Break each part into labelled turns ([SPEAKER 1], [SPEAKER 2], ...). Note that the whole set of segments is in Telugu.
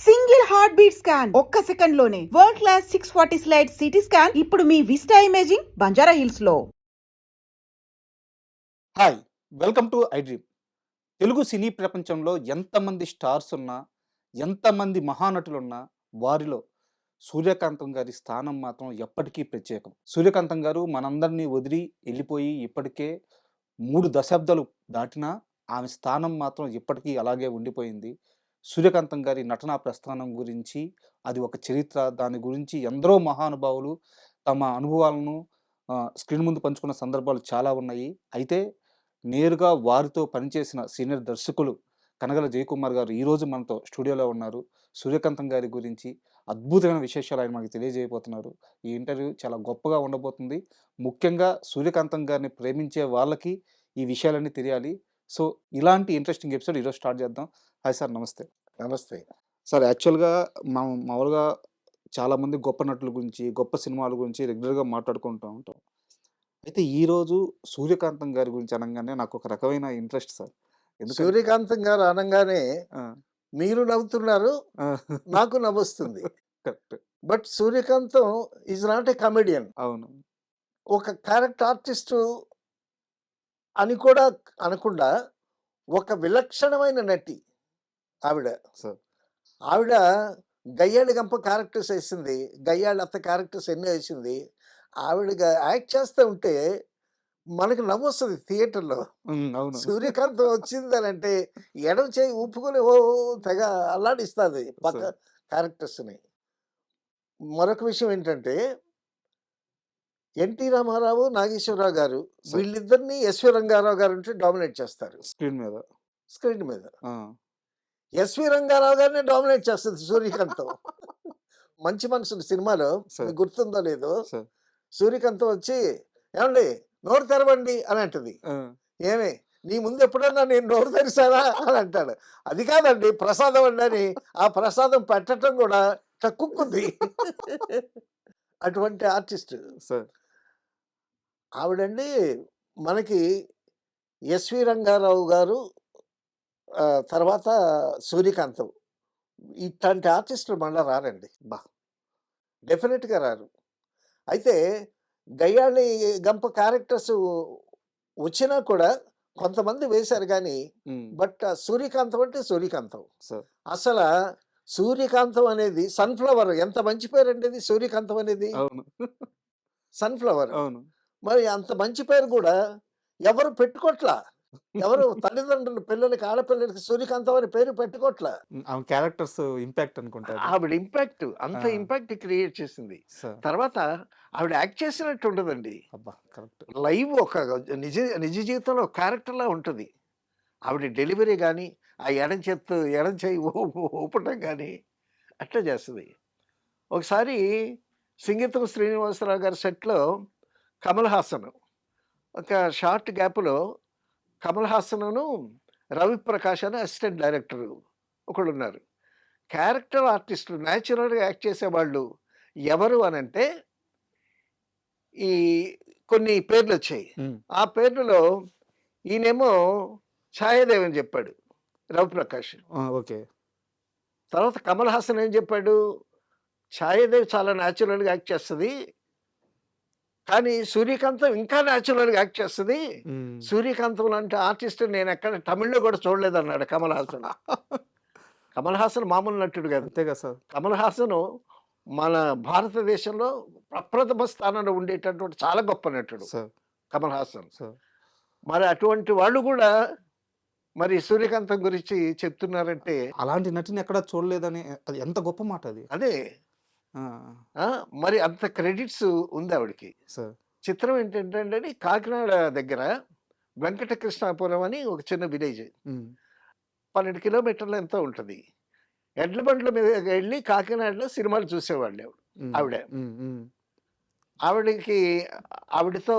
[SPEAKER 1] సింగిల్ హార్ట్ బీట్ స్కాన్ ఒక్క సెకండ్ లోనే world class 640 slice CT scan ఇప్పుడు మీ విస్టా ఇమేజింగ్ బంజారా హిల్స్ లో.
[SPEAKER 2] Hi, welcome to iDream. Telugu సినీ ప్రపంచంలో ఎంతమంది స్టార్స్ ఉన్నా, ఎంతమంది మహానటులున్నా, వారిలో సూర్యకాంతం గారి స్థానం మాత్రం ఎప్పటికీ ప్రత్యేకం. సూర్యకాంతం గారు మనందరినీ వదిలి వెళ్ళిపోయి ఇప్పటికే 3 దశాబ్దాలు దాటినా ఆమె స్థానం మాత్రం ఇప్పటికీ అలాగే ఉండిపోయింది. సూర్యకాంతం గారి నటనా ప్రస్థానం గురించి అది ఒక చరిత్ర. దాని గురించి ఎందరో మహానుభావులు తమ అనుభవాలను స్క్రీన్ ముందు పంచుకున్న సందర్భాలు చాలా ఉన్నాయి. అయితే నేరుగా వారితో పనిచేసిన సీనియర్ దర్శకులు కనగల జయకుమార్ గారు ఈరోజు మనతో స్టూడియోలో ఉన్నారు. సూర్యకాంతం గారి గురించి అద్భుతమైన విశేషాలు ఆయన మనకు తెలియజేయబోతున్నారు. ఈ ఇంటర్వ్యూ చాలా గొప్పగా ఉండబోతుంది. ముఖ్యంగా సూర్యకాంతం గారిని ప్రేమించే వాళ్ళకి ఈ విషయాలన్నీ తెలియాలి. సో ఇలాంటి ఇంట్రెస్టింగ్ ఎపిసోడ్ ఈరోజు స్టార్ట్ చేద్దాం. హాయ్ సార్, నమస్తే.
[SPEAKER 3] నమస్తే.
[SPEAKER 2] సార్, యాక్చువల్గా మనం మామూలుగా చాలామంది గొప్ప నటుల గురించి, గొప్ప సినిమాల గురించి రెగ్యులర్గా మాట్లాడుకుంటూ ఉంటాం. అయితే ఈరోజు సూర్యకాంతం గారి గురించి అనగానే నాకు ఒక రకమైన ఇంట్రెస్ట్ సార్.
[SPEAKER 3] సూర్యకాంతం గారు అనగానే
[SPEAKER 2] ఆ,
[SPEAKER 3] మీరు నవ్వుతున్నారు,
[SPEAKER 2] ఆ,
[SPEAKER 3] నాకు నవ్వొస్తుంది.
[SPEAKER 2] Correct.
[SPEAKER 3] But Suryakantham is not a comedian.
[SPEAKER 2] అవును.
[SPEAKER 3] ఒక క్యారెక్టర్ ఆర్టిస్టు అని కూడా అనకుండా ఒక విలక్షణమైన నటి ఆవిడ.
[SPEAKER 2] సార్.
[SPEAKER 3] ఆవిడ గయ్యాళి గంప క్యారెక్టర్స్ వేసింది, గయ్యాళి అత్త క్యారెక్టర్స్ ఎన్నో వేసింది. ఆవిడ యాక్ట్ చేస్తూ ఉంటే మనకి నవ్వొస్తుంది థియేటర్లో.
[SPEAKER 2] అవును.
[SPEAKER 3] సూర్యకాంతం వచ్చిందని అంటే ఎడం చేయి ఊపుకొని ఓ తెగ అల్లాడిస్తుంది పక్క
[SPEAKER 2] సరే.
[SPEAKER 3] క్యారెక్టర్స్ని. మరొక విషయం ఏంటంటే ఎన్టీ రామారావు, నాగేశ్వరరావు గారు
[SPEAKER 2] సరే.
[SPEAKER 3] వీళ్ళిద్దరిని ఎస్వి రంగారావు గారు అంటే డామినేట్ చేస్తారు
[SPEAKER 2] స్క్రీన్ మీద.
[SPEAKER 3] స్క్రీన్ మీద.
[SPEAKER 2] ఆ.
[SPEAKER 3] ఎస్వి రంగారావు గారిని డామినేట్ చేస్తుంది సూర్యకాంతం. మంచి మనుషులు సినిమాలో
[SPEAKER 2] సరే.
[SPEAKER 3] మీకు గుర్తుందో లేదో,
[SPEAKER 2] సార్.
[SPEAKER 3] సూర్యకాంతం వచ్చి ఏమండి నోరు తెరవండి అని అంటది.
[SPEAKER 2] ఆ.
[SPEAKER 3] ఏమి నీ ముందు ఎప్పుడన్నా నేను నోరు తెరిసానా అని అంటాడు. అది కాదండి ప్రసాదం అండి అని ఆ ప్రసాదం పెట్టడం కూడా తక్కువకుంది. అటువంటి ఆర్టిస్ట్
[SPEAKER 2] సార్.
[SPEAKER 3] ఆవిడండి. మనకి ఎస్వి రంగారావు గారు తర్వాత సూర్యకాంతం ఇట్లాంటి ఆర్టిస్టులు మళ్ళీ రారండి.
[SPEAKER 2] బా.
[SPEAKER 3] డెఫినెట్గా రారు. అయితే గయ్యాళి గంప క్యారెక్టర్స్ వచ్చినా కూడా కొంతమంది వేశారు కానీ బట్ సూర్యకాంతం అంటే సూర్యకాంతం.
[SPEAKER 2] సార్.
[SPEAKER 3] అసలు సూర్యకాంతం అనేది సన్ఫ్లవర్. ఎంత మంచి పేరు అండి ఇది సూర్యకాంతం అనేది.
[SPEAKER 2] అవును.
[SPEAKER 3] సన్ఫ్లవర్.
[SPEAKER 2] అవును.
[SPEAKER 3] మరి అంత మంచి పేరు కూడా ఎవరు పెట్టుకోట్లా. ఎవరు తల్లిదండ్రులు పిల్లలకి ఆడపిల్లలకి సూర్యకాంతం అనే పేరు పెట్టుకోట్లా.
[SPEAKER 2] ఆమె క్యారెక్టర్స్ ఇంపాక్ట్ అనుకుంటారు.
[SPEAKER 3] ఆవిడ ఇంపాక్ట్ అంత
[SPEAKER 2] ఆ.
[SPEAKER 3] ఇంపాక్ట్ క్రియేట్ చేసింది.
[SPEAKER 2] సార్.
[SPEAKER 3] తర్వాత ఆవిడ యాక్ట్ చేసినట్టు ఉండదండి.
[SPEAKER 2] అబ్బా, కరెక్ట్.
[SPEAKER 3] లైవ్ ఒక నిజ నిజ జీవితంలో క్యారెక్టర్లా ఉంటుంది. ఆవిడ డెలివరీ కానీ ఆ ఎడం చేయి ఊపటం కానీ అట్లా చేస్తుంది. ఒకసారి సింగీతం శ్రీనివాసరావు గారి సెట్లో కమల్ హాసన్ ఒక షార్ట్ గ్యాప్లో కమల్ హాసన్ను రవి ప్రకాష్ అని అసిస్టెంట్ డైరెక్టర్ ఒకళ్ళు ఉన్నారు. క్యారెక్టర్ ఆర్టిస్టులు న్యాచురల్గా యాక్ట్ చేసేవాళ్ళు ఎవరు అని అంటే ఈ కొన్ని పేర్లు వచ్చాయి. ఆ పేర్లలో ఈయనేమో ఛాయాదేవి అని చెప్పాడు రవిప్రకాష్.
[SPEAKER 2] ఓకే.
[SPEAKER 3] తర్వాత కమల్ హాసన్ ఏం చెప్పాడు, ఛాయాదేవి చాలా న్యాచురల్గా యాక్ట్ చేస్తుంది కానీ సూర్యకాంతం ఇంకా న్యాచురల్గా యాక్ట్ చేస్తుంది. సూర్యకాంతం లాంటి ఆర్టిస్ట్ నేను ఎక్కడ తమిళ్లో కూడా చూడలేదన్నాడు కమల్ హాసన్. కమల్ హాసన్ మామూలు నటుడు కాదు.
[SPEAKER 2] అంతే కదా సార్.
[SPEAKER 3] కమల్ హాసన్ మన భారతదేశంలో ప్రప్రథమ స్థానంలో ఉండేటటువంటి చాలా గొప్ప నటుడు
[SPEAKER 2] సార్.
[SPEAKER 3] కమల్ హాసన్.
[SPEAKER 2] సార్.
[SPEAKER 3] మరి అటువంటి వాళ్ళు కూడా మరి సూర్యకాంతం గురించి చెప్తున్నారంటే
[SPEAKER 2] అలాంటి నటిని ఎక్కడా చూడలేదని అది ఎంత గొప్ప మాట అది.
[SPEAKER 3] అదే
[SPEAKER 2] ఆ.
[SPEAKER 3] మరి అంత క్రెడిట్స్ ఉంది ఆవిడకి.
[SPEAKER 2] సార్.
[SPEAKER 3] చిత్రం ఏంటంటే కాకినాడ దగ్గర వెంకటకృష్ణాపురం అని ఒక చిన్న విలేజ్, 12 కిలోమీటర్లు ఎంతో ఉంటుంది. ఎడ్ల బండ్ల మీద వెళ్ళి కాకినాడలో సినిమాలు చూసేవాళ్ళు ఆవిడ. ఆవిడకి ఆవిడతో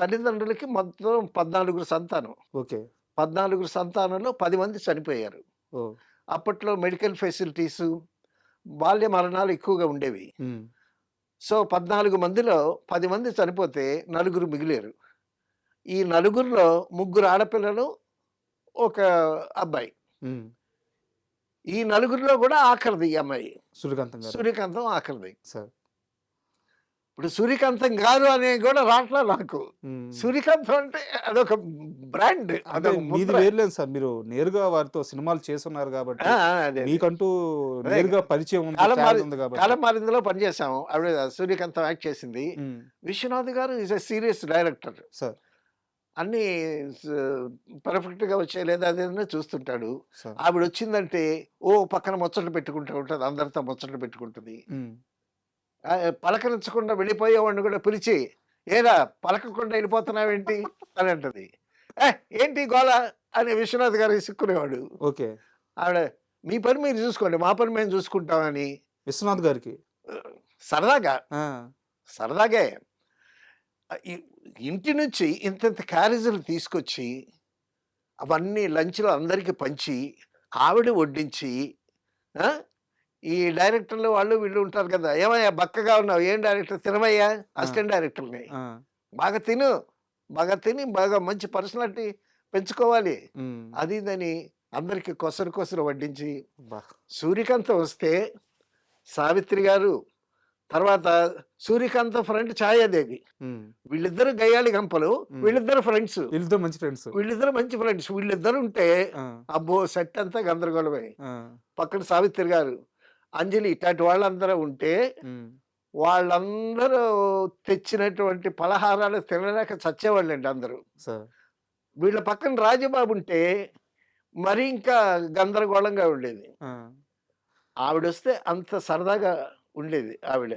[SPEAKER 3] తల్లిదండ్రులకి మొత్తం 14 సంతానం.
[SPEAKER 2] ఓకే.
[SPEAKER 3] 14 సంతానంలో 10 మంది చనిపోయారు. అప్పట్లో మెడికల్ ఫెసిలిటీస్ బాల్య మరణాలు ఎక్కువగా ఉండేవి. సో 14 మందిలో 10 మంది చనిపోతే 9 మిగిలారు. ఈ 9లో 3 ఆడపిల్లలు, ఒక అబ్బాయి. ఈ నలుగురిలో కూడా ఆఖరిది ఈ అమ్మాయి.
[SPEAKER 2] సూర్యకాంతం గారు.
[SPEAKER 3] సూర్యకాంతం ఆఖరిది.
[SPEAKER 2] సార్.
[SPEAKER 3] ఇప్పుడు సూర్యకాంతం గారు అనేది కూడా రాట్లా నాకు.
[SPEAKER 2] హ్మ్.
[SPEAKER 3] సూర్యకాంతం అంటే అదొక బ్రాండ్.
[SPEAKER 2] అంటే
[SPEAKER 3] అదొక
[SPEAKER 2] మీది
[SPEAKER 3] ముద్ర.
[SPEAKER 2] వేరులేదు సార్. మీరు నేరుగా వారితో సినిమాలు చేసున్నారు కాబట్టి,
[SPEAKER 3] అదే.
[SPEAKER 2] మీకంటూ
[SPEAKER 3] అదే.
[SPEAKER 2] నేరుగా పరిచయం ఉంది,
[SPEAKER 3] కాలం
[SPEAKER 2] ఛానల్
[SPEAKER 3] మారి
[SPEAKER 2] ఉంది కాబట్టి.
[SPEAKER 3] కాలం మారిందిలో పనిచేసాము. ఆవిడ సూర్యకాంతం యాక్ట్ చేసింది.
[SPEAKER 2] హ్మ్.
[SPEAKER 3] విశ్వనాథ్ గారు is a serious director.
[SPEAKER 2] Sir.
[SPEAKER 3] అన్నీ పర్ఫెక్ట్‌గా వచ్చాయి లేదా అదేదైనా చూస్తుంటాడు.
[SPEAKER 2] సార్.
[SPEAKER 3] ఆవిడ వచ్చిందంటే పక్కన ముచ్చట్లు పెట్టుకుంటూ ఉంటది. అందరితో ముచ్చట్లు పెట్టుకుంటది.
[SPEAKER 2] హ్మ్.
[SPEAKER 3] పలకరించకుండా వెళ్ళిపోయేవాడిని కూడా పిలిచి, "ఏరా పలకకుండా వెళ్ళిపోతున్నావేంటి?" అని అంటది. ఏంటి గోల అని విశ్వనాథ్ గారు విసుక్కునేవాడు.
[SPEAKER 2] ఓకే.
[SPEAKER 3] ఆవిడ, "మీ పని మీరు చూసుకోండి. మా పని మేము చూసుకుంటామని."
[SPEAKER 2] విశ్వనాథ్ గారికి.
[SPEAKER 3] సరదాగా,
[SPEAKER 2] ఆ!
[SPEAKER 3] సరదాగే ఇంటి నుంచి ఇంతింత క్యారేజీలు తీసుకొచ్చి అవన్నీ లంచ్‌లో అందరికి పంచి, ఆవిడ వడ్డించి, ఆ! ఈ డైరెక్టర్లు వాళ్ళు వీళ్ళు ఉంటారు కదా! "ఏమయ్యా బక్కగా ఉన్నావు. ఏం డైరెక్టర్ తినవయ్యా" అసిస్టెంట్ డైరెక్టర్‌ని.
[SPEAKER 2] ఆ!
[SPEAKER 3] "బాగా తిను. బాగా తిని బాగా మంచి పర్సనాలిటీ పెంచుకోవాలి."
[SPEAKER 2] హ్మ్.
[SPEAKER 3] అది ఇదని అందరికి కొసరు కొసరు వడ్డించి,
[SPEAKER 2] అబ్బా!
[SPEAKER 3] సూర్యకాంతం వస్తే సావిత్రి గారు, తర్వాత సూర్యకాంతం ఫ్రెండ్ ఛాయాదేవి.
[SPEAKER 2] హ్మ్.
[SPEAKER 3] వీళ్ళిద్దరు గయ్యాళి గంపలు.
[SPEAKER 2] హ్మ్.
[SPEAKER 3] వీళ్ళిద్దరు ఫ్రెండ్స్.
[SPEAKER 2] వీళ్ళిద్దరు మంచి ఫ్రెండ్స్.
[SPEAKER 3] వీళ్ళిద్దరు మంచి ఫ్రెండ్స్. వీళ్ళిద్దరు ఉంటే
[SPEAKER 2] ఆ!
[SPEAKER 3] అబ్బో! సెట్ అంతా గందరగోళమే.
[SPEAKER 2] ఆ!
[SPEAKER 3] పక్కన సావిత్రి గారు, అంజలి ఇట్లాంటి వాళ్ళందరూ ఉంటే
[SPEAKER 2] హ్మ్.
[SPEAKER 3] వాళ్ళందరూ తెచ్చినటువంటి పలహారాలు తినలేక చచ్చేవాళ్ళండి అందరూ.
[SPEAKER 2] సార్.
[SPEAKER 3] వీళ్ళ పక్కన రాజబాబు ఉంటే మరి ఇంకా గందరగోళంగా ఉండేది.
[SPEAKER 2] ఆ!
[SPEAKER 3] ఆవిడొస్తే అంత సరదాగా ఉండేది ఆవిడ.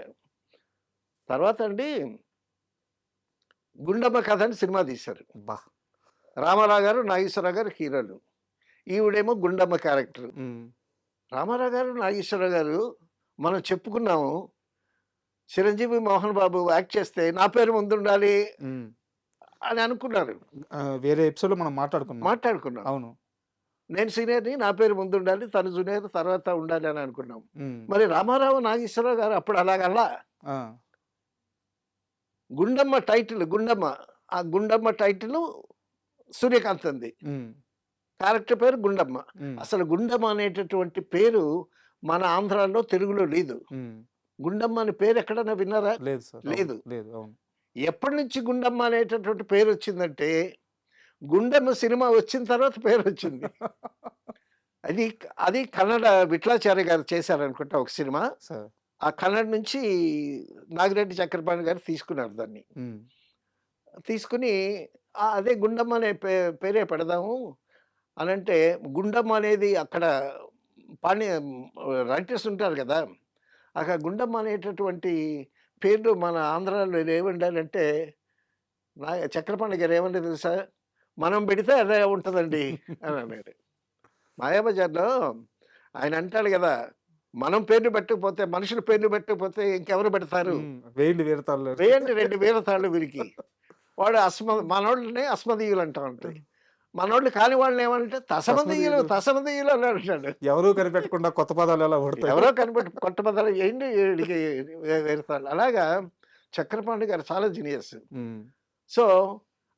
[SPEAKER 3] తర్వాత అండి 'గుండమ్మ కథ' అని సినిమా తీశారు.
[SPEAKER 2] అబ్బా!
[SPEAKER 3] రామారావు గారు, నాగేశ్వరరావు గారు హీరోలు. ఈవిడేమో గుండమ్మ క్యారెక్టర్.
[SPEAKER 2] హ్మ్.
[SPEAKER 3] రామారావు గారు, నాగేశ్వరరావు గారు మనం చెప్పుకున్నాము. చిరంజీవి, మోహన్ బాబు యాక్ట్ చేస్తే నా పేరు ముందుండాలి
[SPEAKER 2] హ్మ్.
[SPEAKER 3] అని అనుకున్నారు.
[SPEAKER 2] వేరే ఎపిసోడ్‌లో మనం మాట్లాడుకున్నాం.
[SPEAKER 3] మాట్లాడుకున్నాం.
[SPEAKER 2] అవును.
[SPEAKER 3] నేను సీనియర్‌ని, నా పేరు ముందుండాలి, తను జూనియర్ తర్వాత ఉండాలి అని అనుకున్నాం.
[SPEAKER 2] హ్మ్.
[SPEAKER 3] మరి రామారావు, నాగేశ్వరరావు గారు అప్పుడు అలాగల్లా.
[SPEAKER 2] ఆ!
[SPEAKER 3] గుండమ్మ టైటిల్ గుండమ్మ. ఆ గుండమ్మ టైటిలు సూర్యకాంతంది.
[SPEAKER 2] హ్మ్.
[SPEAKER 3] క్యారెక్టర్ పేరు గుండమ్మ.
[SPEAKER 2] హ్మ్.
[SPEAKER 3] అసలు గుండమ్మ అనేటటువంటి పేరు మన ఆంధ్రాలో, తెలుగులో లేదు.
[SPEAKER 2] హ్మ్.
[SPEAKER 3] గుండమ్మ అనే పేరు ఎక్కడైనా విన్నారా?
[SPEAKER 2] లేదు సార్. అవును.
[SPEAKER 3] లేదు.
[SPEAKER 2] లేదు. అవును.
[SPEAKER 3] ఎప్పటి నుంచి గుండమ్మ అనేటటువంటి పేరొచ్చిందంటే, గుండమ్మ సినిమా వచ్చిన తర్వాత పేరొచ్చింది. అది అది కన్నడ విఠలాచార్య గారు చేశారనుకుంటా ఒక సినిమా.
[SPEAKER 2] సార్.
[SPEAKER 3] ఆ కన్నడ నుంచి నాగిరెడ్డి చక్రపాణి గారు తీసుకున్నారు దాన్ని.
[SPEAKER 2] హ్మ్.
[SPEAKER 3] తీసుకొని అదే గుండమ్మ అనే పేరే పెడదాము అనంటే, గుండమ్మ అనేది అక్కడ పాణి రైటర్స్ ఉంటారు కదా! అక్కడ గుండమ్మ అనేటటువంటి పేర్లు మన ఆంధ్రాలో ఏముండాలంటే, చక్రపాణి గారు ఏమన్నారో తెలుసా? "మనం పెడితే అదే ఉంటదండి" అని అన్నాడు. మాయాబజార్‌లో ఆయన అంటాడు గదా! మనం పేర్లు పెట్టకపోతే, మనుషుల పేర్లు పెట్టకపోతే ఇంకెవరు పెడతారు?
[SPEAKER 2] హ్మ్. వేయండి వీరతాళ్ళు.
[SPEAKER 3] వేయండి 2 వీరతాళ్ళు వీరికి. వాడు మనోళ్ళని అస్మదీయులు అంటా ఉంటాయి. మనోళ్ళు కాని వాళ్ళని ఏమంటే తసమదీయులు,
[SPEAKER 2] తస్మదీయులు.
[SPEAKER 3] తసమదీయులు అని అంటాడు.
[SPEAKER 2] ఎవరు కనిపెట్టకుండా కొత్త పదాలు ఎలా పడతాయి?
[SPEAKER 3] ఎవరో కనిపెట్టి కొట్టబద్దలు ఏంటి ఈడికి వీరతాళ్ళు. అలాగా చక్రపాణి గారు చాలా జీనియస్.
[SPEAKER 2] హ్మ్.
[SPEAKER 3] సో,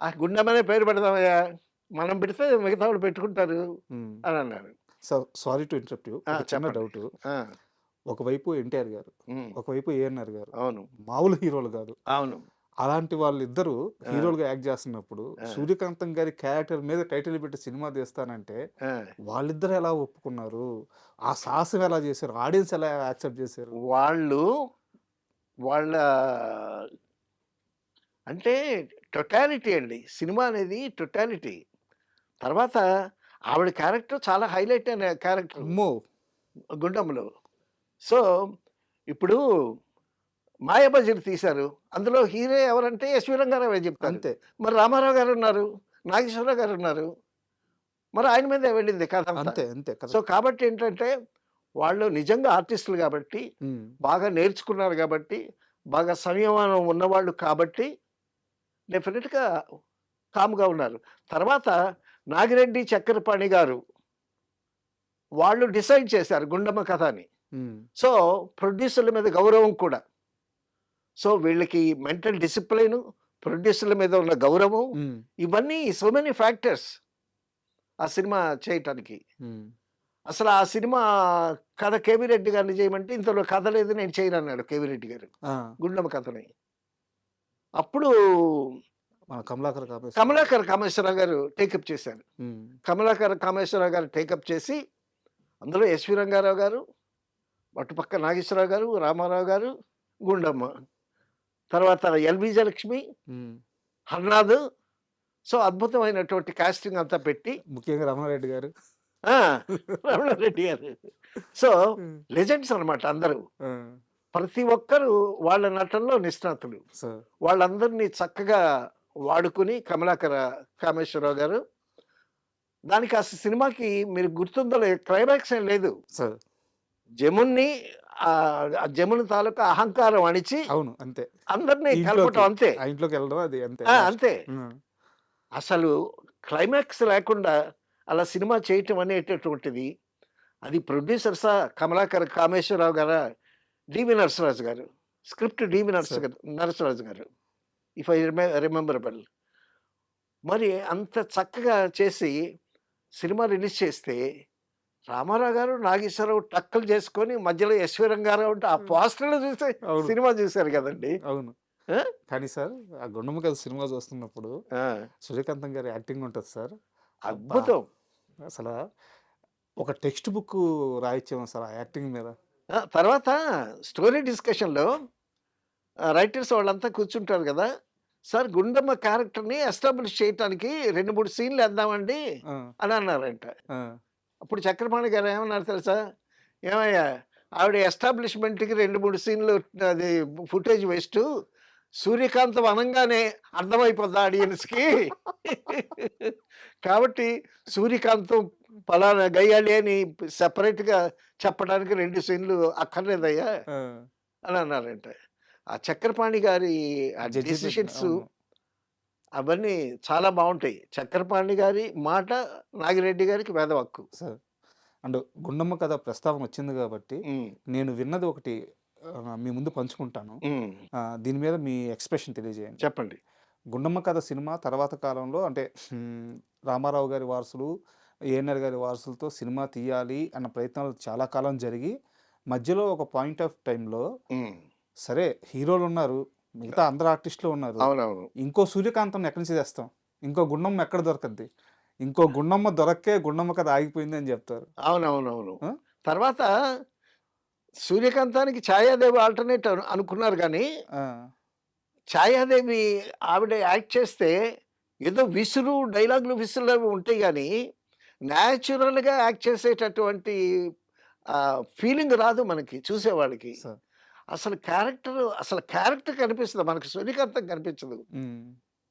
[SPEAKER 3] ఆ గుండెమనే పేరు పెడదామయ్యా! మనం పెడితే మిగతా వాళ్ళు పెట్టుకుంటారు
[SPEAKER 2] హ్మ్.
[SPEAKER 3] అని అన్నారు.
[SPEAKER 2] Sorry to interrupt you. ఒక చిన్న
[SPEAKER 3] చెప్పండి.
[SPEAKER 2] డౌటు.
[SPEAKER 3] ఆ!
[SPEAKER 2] ఒకవైపు ఎన్టీఆర్ గారు,
[SPEAKER 3] హ్మ్.
[SPEAKER 2] ఒకవైపు ఏఎన్నార్ గారు.
[SPEAKER 3] అవును.
[SPEAKER 2] మామూలు హీరోలు కాదు.
[SPEAKER 3] అవును.
[SPEAKER 2] అలాంటి వాళ్ళిద్దరూ
[SPEAKER 3] ఆ!
[SPEAKER 2] హీరోలుగా యాక్ట్ చేస్తున్నప్పుడు
[SPEAKER 3] ఆ!
[SPEAKER 2] సూర్యకాంతం గారి క్యారెక్టర్ మీద టైటిల్ పెట్టి సినిమా తీస్తానంటే
[SPEAKER 3] ఆ!
[SPEAKER 2] వాళ్ళిద్దరు ఎలా ఒప్పుకున్నారు? ఆ సాహసం ఎలా చేశారు? ఆడియన్స్ ఎలా యాక్సెప్ట్ చేశారు?
[SPEAKER 3] వాళ్ళు వాళ్ళ అంటే టొటాలిటీ అండి. సినిమా అనేది టొటాలిటీ. తర్వాత ఆవిడ క్యారెక్టర్ చాలా హైలైట్ అయిన క్యారెక్టర్
[SPEAKER 2] అమ్మో!
[SPEAKER 3] 'గుండమ్మలో'. సో, ఇప్పుడు 'మాయాబజార్' తీశారు. అందులో హీరో ఎవరంటే ఎస్‌వి రంగారావే చెప్తారు.
[SPEAKER 2] అంతే.
[SPEAKER 3] మరి రామారావు గారున్నారు, నాగేశ్వరరావు గారున్నారు. మరి ఆయన మీదే వెళ్ళింది కథంతా.
[SPEAKER 2] అంతే. అంతే.
[SPEAKER 3] So,
[SPEAKER 2] correct.
[SPEAKER 3] కాబట్టి ఏంటంటే వాళ్ళు నిజంగా ఆర్టిస్టులు గాబట్టి,
[SPEAKER 2] హ్మ్.
[SPEAKER 3] బాగా నేర్చుకున్నారు గాబట్టి, బాగా సంయమనం ఉన్నవాళ్ళు కాబట్టి డెఫినిట్‌గా కామ్‌గా ఉన్నారు. తర్వాత నాగిరెడ్డి చక్రపాణి గారు వాళ్ళు డిసైడ్ చేశారు 'గుండమ్మ' కథ అని.
[SPEAKER 2] హ్మ్.
[SPEAKER 3] సో, ప్రొడ్యూసర్‌ల మీద గౌరవం కూడా. సో, వీళ్ళకి మెంటల్ డిసిప్లిను, ప్రొడ్యూసర్‌ల మీద ఉన్న గౌరవం
[SPEAKER 2] హ్మ్.
[SPEAKER 3] ఇవన్నీ సో మెనీ ఫ్యాక్టర్స్ ఆ సినిమా చేయటానికి.
[SPEAKER 2] హ్మ్.
[SPEAKER 3] అసలు ఆ సినిమా కథ కేవీ రెడ్డి గారిని చేయమంటే, ఇంతలో కథ లేదు నేను చేయనన్నాడు కేవీ రెడ్డి గారు.
[SPEAKER 2] ఆ!
[SPEAKER 3] గుండమ్మ కథని. అప్పుడు
[SPEAKER 2] మన కమలాకర్ కాపేశ్వరరావు.
[SPEAKER 3] కమలాకర్ కామేశ్వరరావు గారు టేకప్ చేశారు.
[SPEAKER 2] హ్మ్.
[SPEAKER 3] కమలాకర్ కామేశ్వరరావు గారు టేకప్ చేసి, అందులో ఎస్వి రంగారావు గారు, అటుపక్క నాగేశ్వరరావు గారు, రామారావు గారు, గుండమ్మ. తర్వాత ఎల్‌వి జయలక్ష్మి,
[SPEAKER 2] హ్మ్.
[SPEAKER 3] హర్నాథ్. సో, అద్భుతమైనటువంటి కాస్టింగ్ అంతా పెట్టి
[SPEAKER 2] ముఖ్యంగా రమణారెడ్డి గారు.
[SPEAKER 3] ఆ! రమణారెడ్డి గారు. సో,
[SPEAKER 2] హ్మ్.
[SPEAKER 3] లెజెండ్స్ అన్నమాట అందరూ.
[SPEAKER 2] ఆ!
[SPEAKER 3] ప్రతి ఒక్కరు వాళ్ళ నటనలో నిష్ణాతులు.
[SPEAKER 2] సో
[SPEAKER 3] వాళ్ళందరినీ చక్కగా వాడుకుని కమలాకర కామేశ్వరరావు గారు, దానికి అసలు సినిమాకి మీరు గుర్తుందో లేదో క్లైమాక్స్ ఏం లేదు.
[SPEAKER 2] సో
[SPEAKER 3] జమున్ని ఆ జముని తాలూకా అహంకారం అణిచి
[SPEAKER 2] అవును. అంతే.
[SPEAKER 3] అందరిని
[SPEAKER 2] ఇంట్లోకి
[SPEAKER 3] కలపటం అంతే.
[SPEAKER 2] ఆ ఇంట్లోకి వెళ్ళడం అది అంతే.
[SPEAKER 3] ఆ!
[SPEAKER 2] లాస్ట్.
[SPEAKER 3] అంతే.
[SPEAKER 2] హ్మ్.
[SPEAKER 3] అసలు క్లైమాక్స్ లేకుండా అలా సినిమా చేయటం అనేటటువంటిది, అది ప్రొడ్యూసర్సా కమలాకర్ కామేశ్వరరావు గారా, డివి నరసరాజు గారు. స్క్రిప్ట్ డివి
[SPEAKER 2] సో
[SPEAKER 3] నరసరాజు గారు. If I remember well. మరి అంత చక్కగా చేసి సినిమా రిలీజ్ చేస్తే, రామారావు గారు, నాగేశ్వరరావు టక్కులు చేసుకొని మధ్యలో ఎస్వి రంగారావు ఉంటే ఆ
[SPEAKER 2] హ్మ్.
[SPEAKER 3] పోస్టర్‌లు చూసి
[SPEAKER 2] అవును.
[SPEAKER 3] సినిమా చూసారు కదండీ!
[SPEAKER 2] అవును.
[SPEAKER 3] ఆ!
[SPEAKER 2] కానీ సార్ ఆ 'గుండమ్మ కథ' సినిమా చూస్తున్నప్పుడు
[SPEAKER 3] ఆ!
[SPEAKER 2] సూర్యకాంతం గారి యాక్టింగ్ ఉంటది సార్. అబ్బా!
[SPEAKER 3] అద్భుతం.
[SPEAKER 2] అసలా ఒక టెక్స్ట్ బుక్ రాయొచ్చేమో సార్ ఆ యాక్టింగ్ మీద.
[SPEAKER 3] తర్వాత స్టోరీ డిస్కషన్‌లో రైటర్స్ వాళ్ళంతా కూర్చుంటారు గదా! సార్ గుండమ్మ క్యారెక్టర్‌ని ఎస్టాబ్లిష్ చేయటానికి 2, 3 సీన్‌లు ఏద్దామండి
[SPEAKER 2] ఆ!
[SPEAKER 3] అని అన్నారంట.
[SPEAKER 2] ఆ!
[SPEAKER 3] అప్పుడు చక్రపాణి గారు ఏమన్నారు తెలుసా? ఏమయ్యా! ఆవిడ ఎస్టాబ్లిష్‌మెంట్‌కి 2, 3 సీన్‌లు అది ఫుటేజ్ వేస్టు. సూర్యకాంతం అనంగానే అర్థమైపోద్ది ఆడియన్స్‌కి. కాబట్టి సూర్యకాంతం పలానా గయ్యాళి అని సెపరేట్‌గా చెప్పడానికి 2 సీన్‌లు అక్కర్లేదయ్యా
[SPEAKER 2] ఆ!
[SPEAKER 3] అని అన్నారంట. ఆ చక్రపాణి గారి ఆ
[SPEAKER 2] జడ్జిమెంట్
[SPEAKER 3] డెసిషన్స్
[SPEAKER 2] అవును.
[SPEAKER 3] అవన్నీ చాలా బావుంటాయి. చక్రపాణి గారి మాట నాగిరెడ్డి గారికి వేదవాక్కు.
[SPEAKER 2] సార్ అండ్ 'గుండమ్మ కథ' ప్రస్తావన వచ్చింది కాబట్టి
[SPEAKER 3] హ్మ్.
[SPEAKER 2] నేను విన్నది ఒకటి మీ ముందు పంచుకుంటాను.
[SPEAKER 3] హ్మ్.
[SPEAKER 2] దీని మీద మీ ఎక్స్‌ప్రెషన్ తెలియజేయండి.
[SPEAKER 3] చెప్పండి.
[SPEAKER 2] 'గుండమ్మ కథ' సినిమా తర్వాత కాలంలో అంటే రామారావు గారి వారసులు, ఏఎన్నార్ గారి వారసులతో సినిమా తీయాలి అన్న ప్రయత్నాలు చాలా కాలం జరిగి, మధ్యలో ఒక పాయింట్ ఆఫ్ టైమ్‌లో
[SPEAKER 3] హ్మ్.
[SPEAKER 2] సరే హీరోలున్నారు, మిగతా అందరు ఆర్టిస్టులు ఉన్నారు.
[SPEAKER 3] అవునవును.
[SPEAKER 2] ఇంకో సూర్యకాంతం ఎక్కడి నుంచి తెస్తాం? ఇంకో గుండమ్మ ఎక్కడ దొరకద్ది? ఇంకో గుండమ్మ దొరక్కే 'గుండమ్మ కథ' ఆగిపోయింది అని జెప్తారు.
[SPEAKER 3] అవునవునవును.
[SPEAKER 2] ఆ!
[SPEAKER 3] తర్వాత సూర్యకాంతానికి ఛాయాదేవి ఆల్టర్‌నేట్ అనుకున్నారు గానీ,
[SPEAKER 2] ఆ!
[SPEAKER 3] ఛాయాదేవి ఆవిడ యాక్ట్ చేస్తే ఏదో విసురు, డైలాగులు విసురులవి ఉంటాయి గానీ, న్యాచురల్‌గా యాక్ట్ చేసేటటువంటి ఫీలింగ్ రాదు మనకి చూసేవాళ్ళకి.
[SPEAKER 2] సార్.
[SPEAKER 3] అసలు క్యారెక్టర్ కనిపిస్తది. మనకు సూర్యకాంతం కనిపించదు.
[SPEAKER 2] హ్మ్.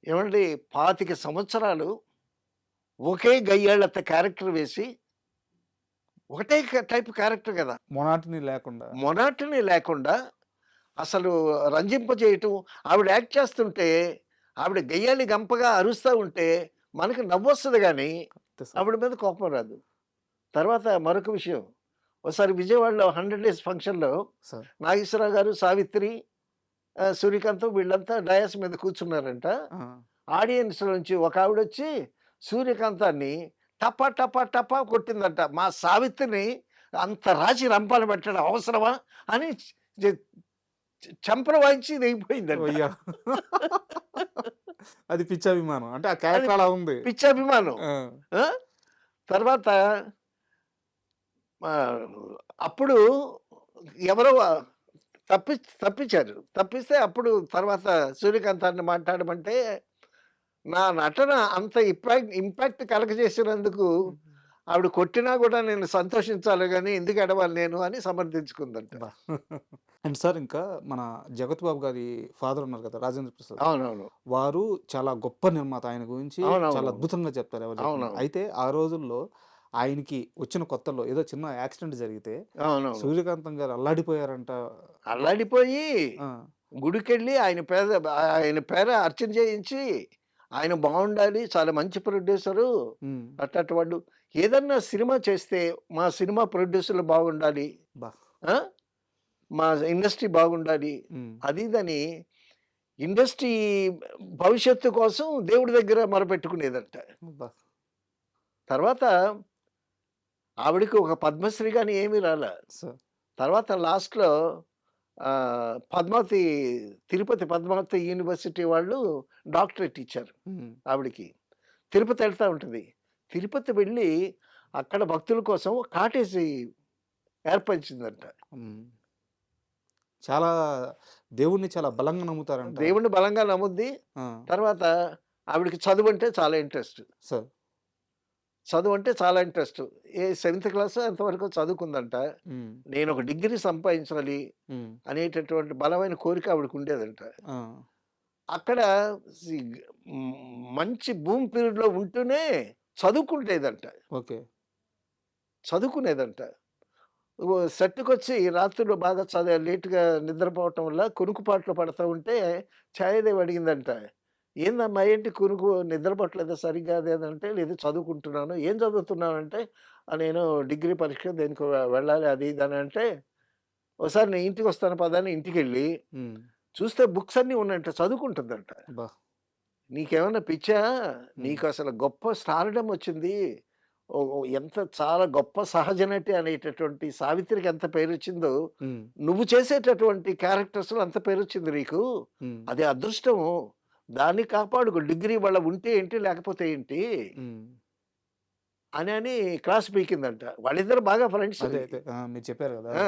[SPEAKER 3] ఏవండీ 25 సంవత్సరాలు ఒకే గయ్యాళత్త క్యారెక్టర్ వేసి, ఒకటే టైప్ క్యారెక్టర్ గదా!
[SPEAKER 2] మొనాటనీ లేకుండా.
[SPEAKER 3] మొనాటనీ లేకుండా అసలు రంజింపజేయటం. ఆవిడ యాక్ట్ చేస్తుంటే, ఆవిడ గయ్యాళి గంపగా అరుస్తా ఉంటే, మనకి నవ్వొస్తది గానీ,
[SPEAKER 2] అంతే సార్.
[SPEAKER 3] ఆవిడ మీద కోపం రాదు. తర్వాత మరొక విషయం. ఓసారి విజయవాడలో 100 డేస్ ఫంక్షన్‌లో
[SPEAKER 2] సార్.
[SPEAKER 3] నాగేశ్వరరావు గారు, సావిత్రి, సూర్యకాంతం వీళ్ళంతా డయాస్ మీద కూర్చున్నారంట.
[SPEAKER 2] ఆ!
[SPEAKER 3] ఆడియన్స్‌లోంచి ఒక ఆవిడొచ్చి సూర్యకాంతాన్ని టపా, టపా, టపా కొట్టిందంట. మా సావిత్రిని అంత రాచి రంపాన పెట్టడం అవసరమా? అని చె చెంపలు వాయించి దిగిపోయిందంట.
[SPEAKER 2] ఒయ్య అది పిచ్చభిమానం. అంటే ఆ
[SPEAKER 3] అది
[SPEAKER 2] క్యారెక్టర్ అలా ఉంది.
[SPEAKER 3] పిచ్చభిమానం.
[SPEAKER 2] ఆ!
[SPEAKER 3] ఆ! తర్వాత ఆహ్, అప్పుడు ఎవరో తప్పించారు. తప్పిస్తే అప్పుడు తర్వాత సూర్యకాంతాన్ని మాట్లాడమంటే, నా నటన అంత ఇంపాక్ట్ కలగజేసినందుకు ఆవిడ కొట్టినా గూడా నేను సంతోషించాలి గానీ ఎందుకు ఎడవాలి నేను అని సమర్థించుకుందంట.
[SPEAKER 2] అబ్బా! అండ్ సార్ ఇంకా మన 'జగత్ బాబు' గారి ఫాదర్ ఉన్నారు కదా! రాజేంద్ర ప్రసాద్.
[SPEAKER 3] అవునవును.
[SPEAKER 2] వారు చాలా గొప్ప నిర్మాత. ఆయన గురించి చాలా
[SPEAKER 3] అవునవునవును.
[SPEAKER 2] అద్భుతంగా చెప్తారు ఎవరు చెప్పినా.
[SPEAKER 3] అవునవును.
[SPEAKER 2] అయితే ఆ రోజుల్లో ఆయనకి వచ్చిన కొత్తల్లో ఏదో చిన్న యాక్సిడెంట్ జరిగితే
[SPEAKER 3] అవునవును.
[SPEAKER 2] సూర్యకాంతం గారు అల్లాడిపోయారంట.
[SPEAKER 3] అల్లాడిపోయి
[SPEAKER 2] ఆ!
[SPEAKER 3] గుడికెళ్ళి ఆయన పేర అర్చన చేయించి, ఆయన బావుండాలి, చాలా మంచి ప్రొడ్యూసరు,
[SPEAKER 2] హ్మ్.
[SPEAKER 3] అట్లాంటి వాళ్ళు. ఏదన్నా సినిమా చేస్తే, మా సినిమా ప్రొడ్యూసర్లు బాగుండాలి.
[SPEAKER 2] అబ్బా!
[SPEAKER 3] ఆ! మా ఇండస్ట్రీ బాగుండాలి.
[SPEAKER 2] హ్మ్.
[SPEAKER 3] అది ఇదని ఇండస్ట్రీ భవిష్యత్తు కోసం దేవుడి దగ్గర మొరపెట్టుకునేదంట.
[SPEAKER 2] అబ్బా!
[SPEAKER 3] తర్వాత ఆవిడకి ఒక పద్మశ్రీ గాని ఏమీ రాలా.
[SPEAKER 2] సార్.
[SPEAKER 3] తర్వాత లాస్ట్‌లో పద్మావతి తిరుపతి పద్మావతి యూనివర్సిటీ వాళ్ళు డాక్టరేట్ ఇచ్చారు
[SPEAKER 2] హ్మ్.
[SPEAKER 3] ఆవిడకి. తిరుపతి ఎళ్తా ఉంటది. తిరుపతి వెళ్ళి అక్కడ భక్తుల కోసం కాటేజీ ఏర్పరిచిందంట.
[SPEAKER 2] హ్మ్. చాలా దేవుడిని చాలా బలంగా నమ్ముతారంట.
[SPEAKER 3] దేవుడిని బలంగా నమ్ముద్ది.
[SPEAKER 2] ఆ!
[SPEAKER 3] తర్వాత ఆవిడకి చదువంటే చాలా ఇంట్రెస్ట్.
[SPEAKER 2] సార్.
[SPEAKER 3] చదువంటే చాలా ఇంట్రెస్ట్. సెవెంత్ క్లాసో ఎంతవరకో చదువుకుందంట.
[SPEAKER 2] హ్మ్.
[SPEAKER 3] నేనొక డిగ్రీ సంపాదించాలి
[SPEAKER 2] హ్మ్.
[SPEAKER 3] అనేటటువంటి బలమైన కోరిక ఆవిడకుండేదంట.
[SPEAKER 2] ఆ!
[SPEAKER 3] అక్కడ సి మంచి భూమి పీరియడ్‌లో ఉంటూనే చదువుకుంటేదంట.
[SPEAKER 2] ఓకే.
[SPEAKER 3] చదువుకునేదంట. సెట్‌కొచ్చి రాత్రులు బాగా లేట్‌గా నిద్రపోవటం వల్ల కునుకుపాట్లు పడతా ఉంటే ఛాయాదేవి అడిగిందంట. "ఏందమ్మా ఏంటి కునుకు నిద్ర పట్టలేదా సరిగ్గా అది ఇది" అంటే, "లేదు చదువుకుంటున్నాను." "ఏం చదువుతున్నావంటే" "నేను డిగ్రీ పరీక్ష దేనికో వెళ్ళాలి అది ఇది" అని అంటే, "ఓసారి నేను ఇంటికొస్తాను పదా" అని ఇంటికెళ్ళి
[SPEAKER 2] హ్మ్.
[SPEAKER 3] చూస్తే బుక్స్ అన్నీ ఉన్నాయంట. చదువుకుంటుందంట.
[SPEAKER 2] అబ్బా!
[SPEAKER 3] "నీకేమన్నా పిచ్చా?
[SPEAKER 2] హ్మ్.
[SPEAKER 3] నీకసలు గొప్ప స్టార్‌డమ్ వచ్చింది. ఎంత చాలా గొప్ప సహజ నటి అనేటటువంటి సావిత్రికి ఎంత పేరొచ్చిందో,
[SPEAKER 2] హ్మ్.
[SPEAKER 3] నువ్వు చేసేటటువంటి క్యారెక్టర్స్‌లో అంత పేరొచ్చింది నీకు.
[SPEAKER 2] హ్మ్.
[SPEAKER 3] అది అదృష్టము. దాన్ని కాపాడుకో. డిగ్రీ వాళ్ళ ఉంటే ఏంటి? లేకపోతే ఏంటి?"
[SPEAKER 2] హ్మ్.
[SPEAKER 3] అని క్లాస్ పీకిందంట. వాళ్ళిద్దరు బాగా ఫ్రెండ్స్.
[SPEAKER 2] అదే. అదే. ఆ! మీరు చెప్పారు గదా!
[SPEAKER 3] ఆ!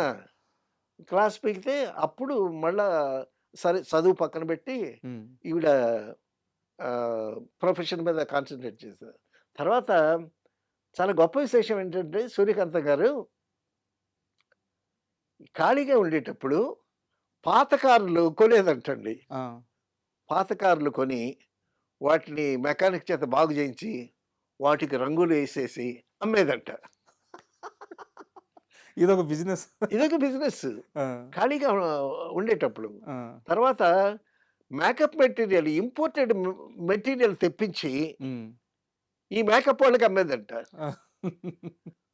[SPEAKER 3] క్లాస్ పీకితే అప్పుడు మళ్ళా సరే చదువు పక్కన పెట్టి
[SPEAKER 2] హ్మ్.
[SPEAKER 3] ఈవిడ ప్రొఫెషన్ మీద కాన్సంట్రేట్ చేశారు. తర్వాత చాలా గొప్ప విశేషం ఏంటంటే సూర్యకాంతం గారు ఖాళీగా ఉండేటప్పుడు పాత కార్లు కొనేదంటండి.
[SPEAKER 2] ఆ!
[SPEAKER 3] పాత కార్లు కొని వాటిని మెకానిక్ చేత బాగు చేయించి వాటికి రంగులేసేసి అమ్మేదంట.
[SPEAKER 2] ఇదొక బిజినెస్.
[SPEAKER 3] ఇదొక బిజినెస్.
[SPEAKER 2] ఆ!
[SPEAKER 3] ఖాళీగా ఉండేటప్పుడు.
[SPEAKER 2] ఆ!
[SPEAKER 3] తర్వాత మేకప్ మెటీరియల్ ఇంపోర్టెడ్ మెటీరియల్ తెప్పించి
[SPEAKER 2] హ్మ్.
[SPEAKER 3] ఈ మేకప్ వాళ్ళకి అమ్మేదంట.
[SPEAKER 2] ఆ!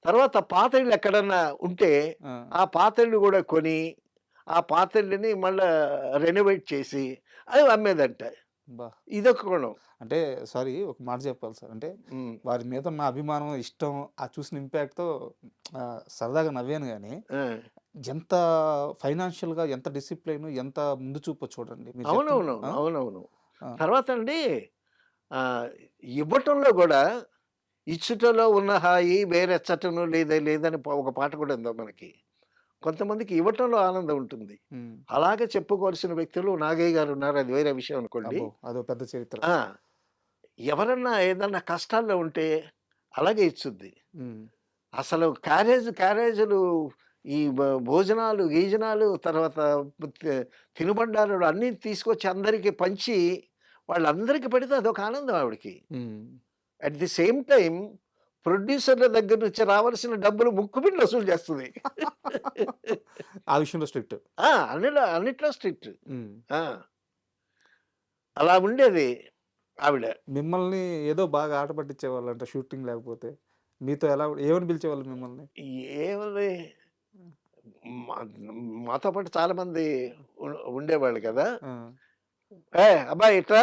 [SPEAKER 3] తర్వాత పాత ఇళ్ళు ఎక్కడన్నా ఉంటే
[SPEAKER 2] ఆ!
[SPEAKER 3] ఆ పాత ఇళ్ళు గూడా కొని ఆ పాత ఇళ్ళని మళ్ళా రెనోవేట్ చేసి అవి అమ్మేదంట.
[SPEAKER 2] అబ్బా!
[SPEAKER 3] ఇదొక గుణం.
[SPEAKER 2] అంటే సారీ ఒక మాట చెప్పాలి సార్. అంటే
[SPEAKER 3] హ్మ్.
[SPEAKER 2] వారి మీద ఉన్న అభిమానం, ఇష్టం, ఆ చూసిన ఇంపాక్ట్‌తో సరదాగా నవ్వాను గానీ,
[SPEAKER 3] ఆ!
[SPEAKER 2] ఎంత ఫైనాన్షియల్‌గా ఎంత డిసిప్లిన్, ఎంత ముందు చూపో చూడండి. మీరు చెప్తుంటే
[SPEAKER 3] అవునవునవును.
[SPEAKER 2] ఆ!
[SPEAKER 3] అవునవును.
[SPEAKER 2] ఆ!
[SPEAKER 3] తర్వాత అండి ఆహ్, ఇవ్వటంలో గూడా ఇచ్చుటలో ఉన్న హాయి వేరెచ్చటను లేదే లేదని ఒక పాట కూడా ఉందా మనకి. కొంతమందికి ఇవ్వటంలో ఆనందం ఉంటుంది.
[SPEAKER 2] హ్మ్.
[SPEAKER 3] అలాగే చెప్పుకోవాల్సిన వ్యక్తులు నాగయ్య గారున్నారు. అది వేరే విషయం అనుకోండి.
[SPEAKER 2] అబ్బో! అదో పెద్ద చరిత్ర.
[SPEAKER 3] ఆ! ఎవరన్నా ఏదన్నా కష్టాల్లో ఉంటే అలాగే ఇచ్చుద్ది.
[SPEAKER 2] హ్మ్.
[SPEAKER 3] అసలు క్యారేజులు ఈ భోజనాలు, గీజనాలు తర్వాత తి తినుబండారాలు అన్నీ తీసుకొచ్చి అందరికి పంచి వాళ్ళందరికి పెడితే అదొక ఆనందం ఆవిడకి.
[SPEAKER 2] హ్మ్.
[SPEAKER 3] అట్ ది సేమ్ టైమ్ ప్రొడ్యూసర్‌ల దగ్గర నుంచి రావాల్సిన డబ్బులు ముక్కుపిండి వసూలు చేస్తది.
[SPEAKER 2] ఆ విషయంలో స్ట్రిక్ట్.
[SPEAKER 3] ఆ! అన్నిట్లో స్ట్రిక్ట్.
[SPEAKER 2] హ్మ్.
[SPEAKER 3] ఆ! అలా ఉండేది ఆవిడ.
[SPEAKER 2] మిమ్మల్ని ఏదో బాగా ఆట పట్టించేవాళ్ళంట షూటింగ్ లేకపోతే. మీతో ఎలా ఏమని పిలిచేవాళ్ళు మిమ్మల్ని?
[SPEAKER 3] ఏముంది మా మాతో పాటు చాలామంది ఉ ఉండేవాళ్ళు కదా!
[SPEAKER 2] ఆ!
[SPEAKER 3] అబ్బాయి ఇట్రా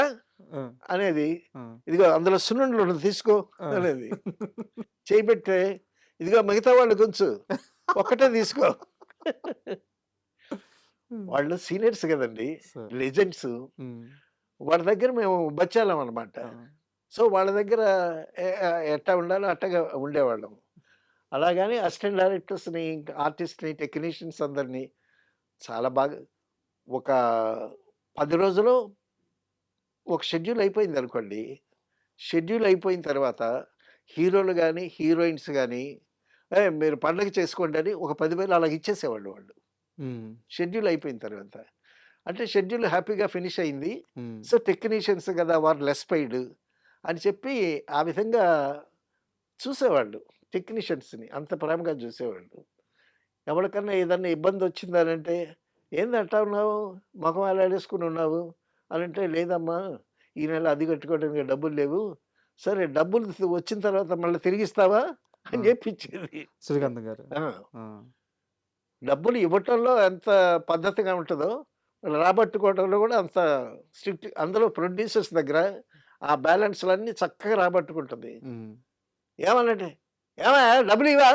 [SPEAKER 2] ఆ!
[SPEAKER 3] అనేది.
[SPEAKER 2] ఆ!
[SPEAKER 3] ఇదిగో అందులో సున్నుండలున్నది తీసుకో
[SPEAKER 2] ఆ!
[SPEAKER 3] అనేది. చేయి పెడితే ఇదిగో మిగతా వాళ్ళకుంచు. ఒక్కటే తీసుకో.
[SPEAKER 2] హ్మ్.
[SPEAKER 3] వాళ్ళు సీనియర్స్ గదండీ!
[SPEAKER 2] సార్.
[SPEAKER 3] లెజెండ్స్.
[SPEAKER 2] హ్మ్.
[SPEAKER 3] వాళ్ళ దగ్గర మేము బచ్చాలమనమాట.
[SPEAKER 2] ఆ!
[SPEAKER 3] సో, వాళ్ళ దగ్గర ఎట్టా ఉండాలో అట్టగా ఉండేవాళ్ళం. అలాగని అసిస్టెంట్ డైరెక్టర్స్‌ని, ఆర్టిస్ట్‌ని, టెక్నీషియన్స్ అందరిని చాలా బాగా ఒక 10 రోజులు ఒక షెడ్యూల్ అయిపోయిందనుకోండి. షెడ్యూల్ అయిపోయిన తర్వాత హీరోలు గాని, హీరోయిన్స్ గాని, మీరు పండగ చేసుకోండి" అని ఒక 10,000 అలాగ ఇచ్చేసేవాళ్ళు వాళ్ళు.
[SPEAKER 2] హ్మ్.
[SPEAKER 3] షెడ్యూల్ అయిపోయిన తర్వాత. అంటే షెడ్యూల్ హ్యాపీగా ఫినిష్ అయింది.
[SPEAKER 2] హ్మ్.
[SPEAKER 3] సో, టెక్నీషియన్స్ గదా! వాళ్ళు లెస్ పెయిడ్ అని చెప్పి ఆ విధంగా చూసేవాళ్ళు. టెక్నీషియన్స్‌ని అంత ప్రేమగా చూసేవాళ్ళు. ఎవరికన్నా ఏదన్నా ఇబ్బందొచ్చిందనంటే, "ఏంది అట్టా ఉన్నావు? మొఖం వేలాడేసుకొని ఉన్నావు" అనంటే, "లేదమ్మా! ఈ నెల అది కట్టుకోవడానికి డబ్బులు లేవు." "సరే డబ్బులు వచ్చిన తర్వాత మళ్ళీ తిరిగిస్తావా?"
[SPEAKER 2] ఆ!
[SPEAKER 3] అని చెప్పి ఇచ్చేది.
[SPEAKER 2] శ్రీకాంత్ గారు.
[SPEAKER 3] ఆ!
[SPEAKER 2] ఆ!
[SPEAKER 3] డబ్బులు ఇవ్వటంలో ఎంత పద్ధతిగా ఉంటదో, రాబట్టుకోవడంలో గూడా అంత స్ట్రిక్ట్. అందులో ప్రొడ్యూసర్స్ దగ్గర ఆ బ్యాలెన్స్‌లన్నీ చక్కగా రాబట్టుకుంటది.
[SPEAKER 2] హ్మ్.
[SPEAKER 3] ఏమనండి, ఏమా డబ్బులు ఇవా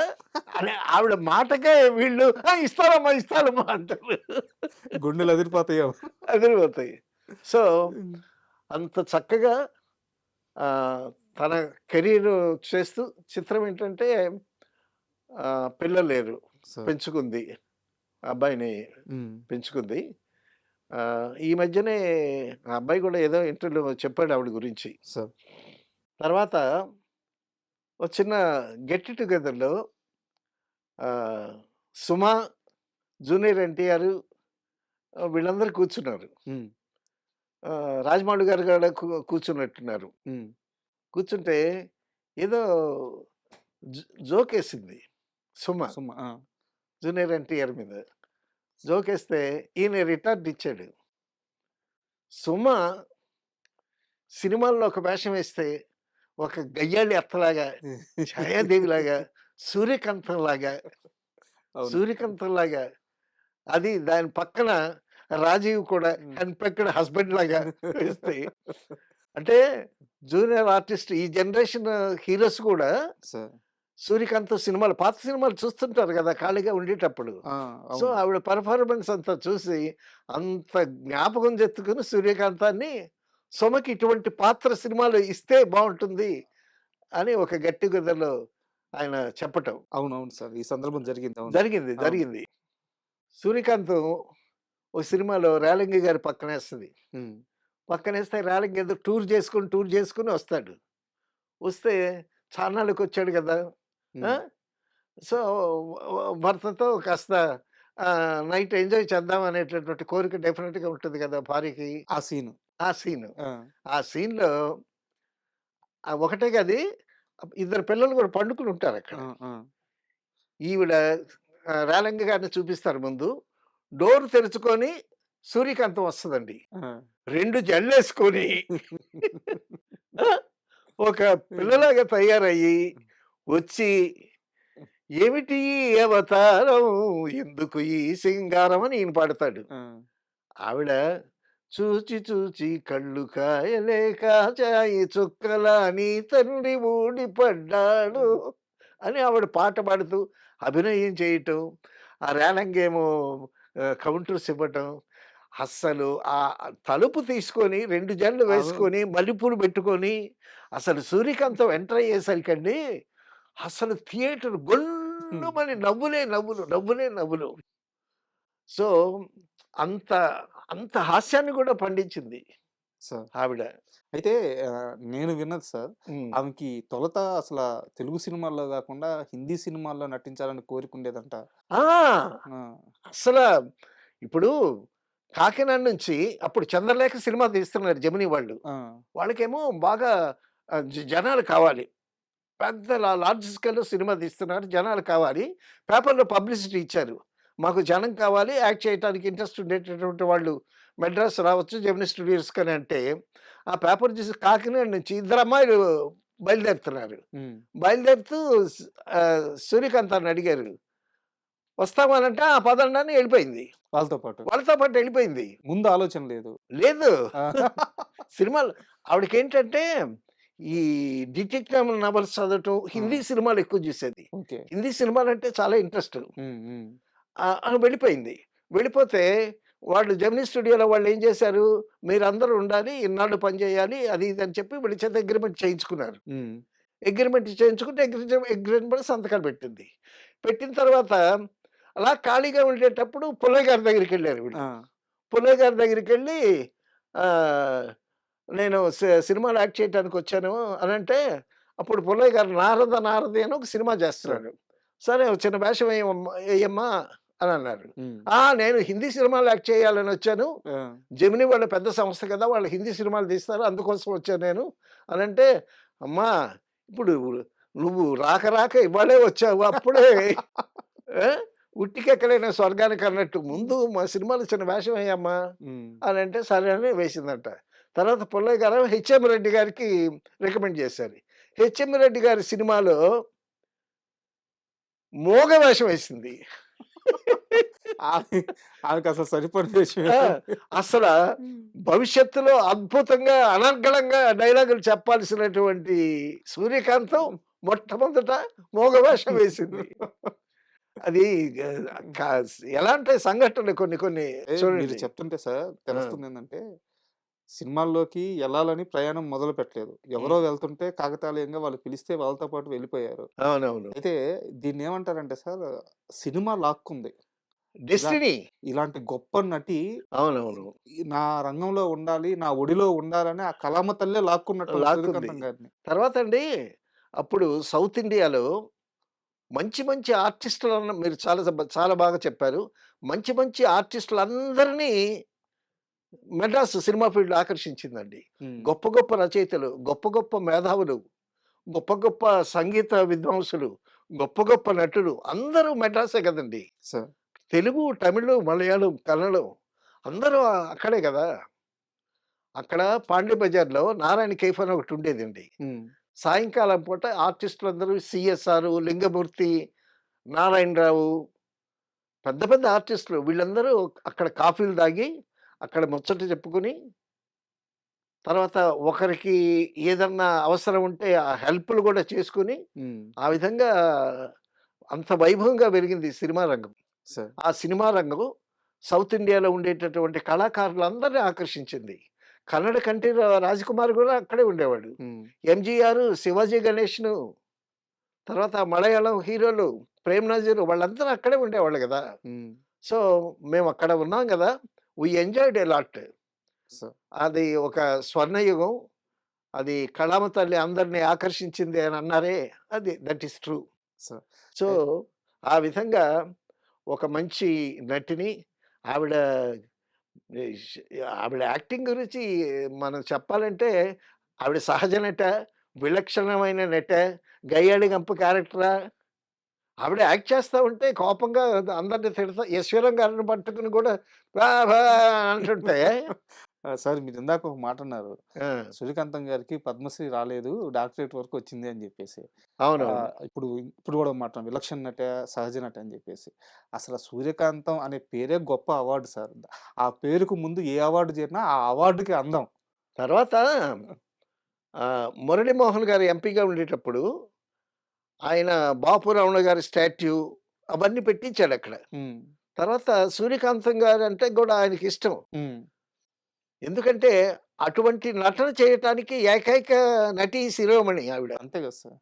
[SPEAKER 3] అని ఆవిడ మాటకే వీళ్ళు ఇస్తారమ్మా ఇస్తారమ్మా అంటారు.
[SPEAKER 2] గుండెలు అదిరిపోతాయో.
[SPEAKER 3] అదిరిపోతాయి. సో అంత చక్కగా తన కెరీర్ చేస్తూ చిత్రం ఏంటంటే పిల్లలు లేరు,
[SPEAKER 2] సార్.
[SPEAKER 3] పెంచుకుంది, అబ్బాయిని
[SPEAKER 2] హ్మ్.
[SPEAKER 3] పెంచుకుంది. ఈ మధ్యనే ఆ అబ్బాయి కూడా ఏదో ఇంటర్వ్యూలో చెప్పాడు ఆవిడ గురించి.
[SPEAKER 2] సార్.
[SPEAKER 3] తర్వాత ఒక చిన్న గెట్ టుగెదర్‌లో సుమ, జూనియర్ ఎన్టీఆర్ వీళ్ళందరూ కూర్చున్నారు.
[SPEAKER 2] హ్మ్.
[SPEAKER 3] రాజమౌళి గారు కూడా కూర్చున్నట్టున్నారు.
[SPEAKER 2] హ్మ్.
[SPEAKER 3] కూర్చుంటే ఏదో జోకేసింది సుమ
[SPEAKER 2] సుమ. ఆ!
[SPEAKER 3] జూనియర్ ఎన్టీఆర్ మీద. జోకేస్తే ఈయన రిటార్డ్ ఇచ్చాడు. సుమ సినిమాల్లో ఒక వేషం వేస్తే ఒక గయ్యాళి అత్తలాగా, ఛాయాదేవిలాగా, సూర్యకాంతంలాగా,
[SPEAKER 2] అవును.
[SPEAKER 3] సూర్యకాంతంలాగా అది దాని పక్కన రాజీవ్ కూడా అన్‌పెక్డ్ హస్బెండ్ లాగా వేస్తే అంటే జూనియర్ ఆర్టిస్ట్ ఈ జనరేషన్ హీరోస్ కూడా
[SPEAKER 2] సార్.
[SPEAKER 3] సూర్యకాంత్ సినిమాలు పాత సినిమాలు చూస్తుంటారు కదా ఖాళీగా ఉండేటప్పుడు.
[SPEAKER 2] ఆ!
[SPEAKER 3] సో
[SPEAKER 2] అవును.
[SPEAKER 3] ఆవిడ పెర్ఫార్మెన్స్ అంతా చూసి అంత జ్ఞాపకం తెచ్చుకుని సూర్యకాంతాన్ని సుమకి ఇటువంటి పాత్ర సినిమాలు ఇస్తే బాగుంటుంది అని ఒక గెట్ టుగెదర్‌లో ఆయన చెప్పటం
[SPEAKER 2] అవునవును సార్. ఈ సందర్భం జరిగింది. అవును.
[SPEAKER 3] జరిగింది.
[SPEAKER 2] అవును.
[SPEAKER 3] జరిగింది. సూర్యకాంత్ ఒక సినిమాలో రేలంగి గారి పక్కనేస్తది.
[SPEAKER 2] హ్మ్.
[SPEAKER 3] పక్కనేస్తే రేలంగి ఏదో టూర్ చేసుకొని వస్తాడు. వస్తే చాన్నాళ్ళకొచ్చాడు కదా! ఆ!
[SPEAKER 2] హ్మ్.
[SPEAKER 3] సో, భర్తతో కాస్త నైట్ ఎంజాయ్ చేద్దాం అనేటటువంటి కోరిక డెఫినిట్‌గా ఉంటుంది కదా! భార్యకి.
[SPEAKER 2] ఆ సీను.
[SPEAKER 3] ఆ సీను.
[SPEAKER 2] ఆ!
[SPEAKER 3] ఆ సీన్‌లో ఒకటే గది ఇద్దరు పిల్లలు కూడా పండుకొని ఉంటారక్కడ.
[SPEAKER 2] ఆ! ఆ!
[SPEAKER 3] ఈవిడ రేలంగి గారిని చూపిస్తారు ముందు. డోర్ తెరుచుకొని సూర్యకాంతం వస్తదండి.
[SPEAKER 2] ఆ!
[SPEAKER 3] 2 జడలేసుకొని ఆ! ఒక పిల్లలాగా తయారయ్యి వచ్చి, "ఏమిటి ఈ అవతారం? ఎందుకు ఈ సింగారం" అని ఈయన పాడతాడు.
[SPEAKER 2] ఆ!
[SPEAKER 3] ఆవిడ చూచి చూచి కళ్ళు కాయలే కాచాయి చుక్కలా నీ తండ్రి ఊడిపడ్డాడు అని ఆవిడ పాట పాడుతూ అభినయం చేయటం, ఆ రేలంగేమో కౌంటర్స్ ఇవ్వటం. అస్సలు ఆ తలుపు తీసుకొని 2 జడలు
[SPEAKER 2] అవును.
[SPEAKER 3] వేసుకొని, మల్లెపూలు పెట్టుకొని, అసలు సూర్యకాంతం ఎంటర్ అయ్యేసరికండి, అసలు థియేటర్ గొల్లుమని నవ్వులే నవ్వులు, నవ్వులే నవ్వులు. సో, అంత అంత హాస్యాన్ని గూడా పండించింది
[SPEAKER 2] సార్.
[SPEAKER 3] ఆవిడ.
[SPEAKER 2] అయితే నేను విన్నది సార్.
[SPEAKER 3] హ్మ్.
[SPEAKER 2] ఆమెకి తొలుత తెలుగు సినిమాల్లో గాకుండా హిందీ సినిమాల్లో నటించాలని కోరికుండేదంట.
[SPEAKER 3] ఆ!
[SPEAKER 2] ఆ!
[SPEAKER 3] అస్సల ఇప్పుడు కాకినాడ నుంచి అప్పుడు 'చంద్రలేఖ' సినిమా తీస్తున్నారు జెమినీ వాళ్ళు.
[SPEAKER 2] ఆ!
[SPEAKER 3] వాళ్ళకేమో బాగా జనాలు కావాలి. పెద్ద లార్జ్ స్కేల్‌లో సినిమా తీస్తున్నారు. జనాలు కావాలి. పేపర్‌లో పబ్లిసిటీ ఇచ్చారు. మాకు జనం కావాలి. యాక్ట్ చేయటానికి ఇంట్రెస్ట్ ఉండేటటువంటి వాళ్ళు మెడ్రాస్ రావచ్చు జెమినీ స్టూడియోస్‌కని అంటే, ఆ పేపర్ చూసి కాకినాడ నుంచి ఇద్దరు అమ్మాయిలు బయలుదేరుతున్నారు.
[SPEAKER 2] హ్మ్.
[SPEAKER 3] బయలుదేరుతూ సూర్యకాంతాన్ని అడిగారు. వస్తావా అనంటే, "ఆ! పదండి" అని ఎళ్ళిపోయింది.
[SPEAKER 2] వాళ్ళతో పాటు.
[SPEAKER 3] వాళ్ళతో పాటు ఎళ్ళిపోయింది.
[SPEAKER 2] ముందు ఆలోచన లేదు.
[SPEAKER 3] లేదు.
[SPEAKER 2] ఆ!
[SPEAKER 3] సినిమాలు ఆవిడకేంటంటే, ఈ డిటెక్టివ్ నవల్స్ చదవటం,
[SPEAKER 2] ఆ!
[SPEAKER 3] హిందీ సినిమాలు ఎక్కువ చూసేది.
[SPEAKER 2] ఓకే.
[SPEAKER 3] హిందీ సినిమాలంటే చాలా ఇంట్రెస్ట్.
[SPEAKER 2] హ్మ్. హ్మ్.
[SPEAKER 3] ఆమె వెళ్ళిపోయింది. వెళ్ళిపోతే వాళ్ళు జెమినీ స్టూడియోలో వాళ్ళేం చేశారు, మీరందరూ ఉండాలి, ఇన్నాళ్ళు పని చేయాలి, అది ఇది అని చెప్పి వీళ్ళ చేత అగ్రీమెంట్ చేయించుకున్నారు.
[SPEAKER 2] హ్మ్.
[SPEAKER 3] అగ్రీమెంట్ చేయించుకుంటే అగ్రీమెంట్ మీద సంతకాలు పెట్టింది. పెట్టిన తర్వాత అలా ఖాళీగా ఉండేటప్పుడు పుల్లయ్య గారి దగ్గరికెళ్లారు వీళ్ళు.
[SPEAKER 2] ఆ!
[SPEAKER 3] పుల్లయ్య గారి దగ్గరికెళ్ళి ఆహ్, నేను సినిమాలో యాక్ట్ చేయటానికొచ్చాను అనంటే, అప్పుడు పుల్లయ్య గారు 'నారద నారది' అని ఒక సినిమా
[SPEAKER 2] సార్.
[SPEAKER 3] చేస్తున్నాడు. సరే ఒక చిన్న వేషం ఎయమ్మా అనన్నారు.
[SPEAKER 2] హ్మ్.
[SPEAKER 3] నేను హిందీ సినిమాలో యాక్ట్ చేయాలనొచ్చాను.
[SPEAKER 2] ఆ!
[SPEAKER 3] జెమినీ వాళ్ళ పెద్ద సంస్థ కదా! వాళ్ళు హిందీ సినిమాలు తీస్తారు. అందుకోసం వచ్చాను నేను అనంటే, అమ్మా ఇప్పుడు నువ్వు రాక రాక ఇవాళే వచ్చావు. అప్పుడే ఆ! ఉట్టికెక్కలేని స్వర్గానికన్నట్టు ముందు మా సినిమాలో చిన్న వేషం ఎయమ్మా
[SPEAKER 2] హ్మ్.
[SPEAKER 3] అనంటే సరే అని వేసిందంట. తర్వాత పుల్లయ్య గారు హెచ్ఎం రెడ్డి గారికి రికమెండ్ చేశారు. హెచ్ఎం రెడ్డి గారి సినిమాలో మూగ వేషం వేసింది.
[SPEAKER 2] ఆమె ఆమెకసలు సరిపడిన
[SPEAKER 3] ఆ!
[SPEAKER 2] విషయమే.
[SPEAKER 3] అసల భవిష్యత్తులో అద్భుతంగా అనర్గళంగా డైలాగులు చెప్పాల్సినటువంటి సూర్యకాంతం మొట్టమొదట మోగ వేషం వేసింది. అది ఎలా అంటే సంఘటనలు కొన్ని కొన్ని
[SPEAKER 2] మీరు
[SPEAKER 3] చూడండి.
[SPEAKER 2] చెప్తుంటే సార్
[SPEAKER 3] ఆ!
[SPEAKER 2] తెలుస్తుంది ఏందంటే, సినిమాల్లోకి ఎళ్ళాలని ప్రయాణం మొదలు పెట్టలేదు. ఎవరో
[SPEAKER 3] హ్మ్.
[SPEAKER 2] వెళ్తుంటే కాకతాళీయంగా వాళ్ళు పిలిస్తే వాళ్ళతో పాటు వెళ్ళిపోయారు.
[SPEAKER 3] అవునవును.
[SPEAKER 2] అయితే దీన్నేమంటారంటే సార్, సినిమా లాక్కుంది. ఇలా
[SPEAKER 3] డెస్టినీ.
[SPEAKER 2] ఇలాంటి గొప్ప నటి
[SPEAKER 3] అవునవును.
[SPEAKER 2] నా రంగంలో ఉండాలి, నా ఒడిలో ఉండాలని ఆ కళామ తల్లే లాక్కున్నట్టుంది
[SPEAKER 3] లాక్కుంది.
[SPEAKER 2] సూర్యకాంతం గారిని.
[SPEAKER 3] తర్వాతండి అప్పుడు సౌత్ ఇండియాలో మంచి మంచి ఆర్టిస్టులను మీరు చాలా బాగా చెప్పారు. మంచి మంచి ఆర్టిస్టులందరినీ మెడ్రాస్ సినిమా ఫీల్డ్ ఆకర్షించిందండి.
[SPEAKER 2] హ్మ్.
[SPEAKER 3] గొప్ప గొప్ప రచయితలు, గొప్ప గొప్ప మేధావులు, గొప్ప గొప్ప సంగీత విద్వాంసులు, గొప్ప గొప్ప నటులు అందరూ మెడ్రాసే గదండీ!
[SPEAKER 2] సార్.
[SPEAKER 3] తెలుగు, తమిళు, మలయాళం, కన్నడం అందరూ అక్కడే గదా! అక్కడ పాండ్య బజార్‌లో నారాయణ కేఫ్ అని ఒకటుండేదండి.
[SPEAKER 2] హ్మ్.
[SPEAKER 3] సాయంకాలం పూట ఆర్టిస్టులందరూ సిఎస్ఆర్, లింగమూర్తి, నారాయణరావు పెద్ద పెద్ద ఆర్టిస్టులు వీళ్ళందరూ అక్కడ కాఫీలు తాగి, అక్కడ ముచ్చట చెప్పుకొని, తర్వాత ఒకరికి ఏదన్నా అవసరం ఉంటే ఆ హెల్ప్‌లు గూడా చేసుకొని,
[SPEAKER 2] హ్మ్.
[SPEAKER 3] ఆ విధంగా అంత వైభవంగా పెరిగింది సినిమా రంగం.
[SPEAKER 2] సార్.
[SPEAKER 3] ఆ సినిమా రంగం సౌత్ ఇండియాలో ఉండేటటువంటి కళాకారులందరిని ఆకర్షించింది. కన్నడ కంటి రాజకుమార్ గూడా అక్కడే ఉండేవాడు.
[SPEAKER 2] హ్మ్.
[SPEAKER 3] ఎంజీఆర్, శివాజీ గణేష్‌ను, తర్వాత మలయాళం హీరోలు 'ప్రేమ్ నజీర్' వాళ్ళందరూ అక్కడే ఉండేవాళ్ళు గదా!
[SPEAKER 2] హ్మ్.
[SPEAKER 3] సో, మేమక్కడ ఉన్నాం గదా! We enjoyed a lot.
[SPEAKER 2] Sir.
[SPEAKER 3] అది ఒక స్వర్ణయుగం. అది కళామ తల్లి అందరిని ఆకర్షించింది అని అన్నారే! అది that is true.
[SPEAKER 2] Sir.
[SPEAKER 3] So,
[SPEAKER 2] అయ్
[SPEAKER 3] ఆ విధంగా ఒక మంచి నటిని ఆవిడ ఇష్ ఆవిడ యాక్టింగ్ గురించి మనం చెప్పాలంటే ఆవిడ సహజ నట, విలక్షణమైన నట, గయ్యాళి గంప క్యారెక్టరా? ఆవిడ యాక్ట్ చేస్తా ఉంటే కోపంగా అందరిని తిడతా ఈశ్వరం గారిని పట్టుకొని కూడా భా భా అంటుంటే
[SPEAKER 2] సార్ మీరిందాక ఒక మాటన్నారు.
[SPEAKER 3] ఆ!
[SPEAKER 2] సూర్యకాంతం గారికి పద్మశ్రీ రాలేదు. డాక్టరేట్ వరకు వచ్చింది అని జెప్పేసి.
[SPEAKER 3] అవునవును.
[SPEAKER 2] ఇప్పుడు గూడా మాట విలక్షణ నట, సహజ నట అని జెప్పేసి. అసల సూర్యకాంతం అనే పేరే గొప్ప అవార్డ్ సార్. ఆ పేరుకు ముందు ఏ అవార్డ్ చేరినా ఆ అవార్డ్‌కి అందం.
[SPEAKER 3] తర్వాత మురళీమోహన్ గారు ఎంపీగా ఉండేటప్పుడు ఆయన బాపు రమణ గారి స్టాట్యూ అవన్నీ పెట్టించాడక్కడ.
[SPEAKER 2] హ్మ్.
[SPEAKER 3] తర్వాత సూర్యకాంతం గారంటే గూడా ఆయనకిష్టం.
[SPEAKER 2] హ్మ్.
[SPEAKER 3] ఎందుకంటే అటువంటి నటన చేయటానికి ఏకైక నటి శిరోమణి ఆవిడ.
[SPEAKER 2] అంతే గదా సార్.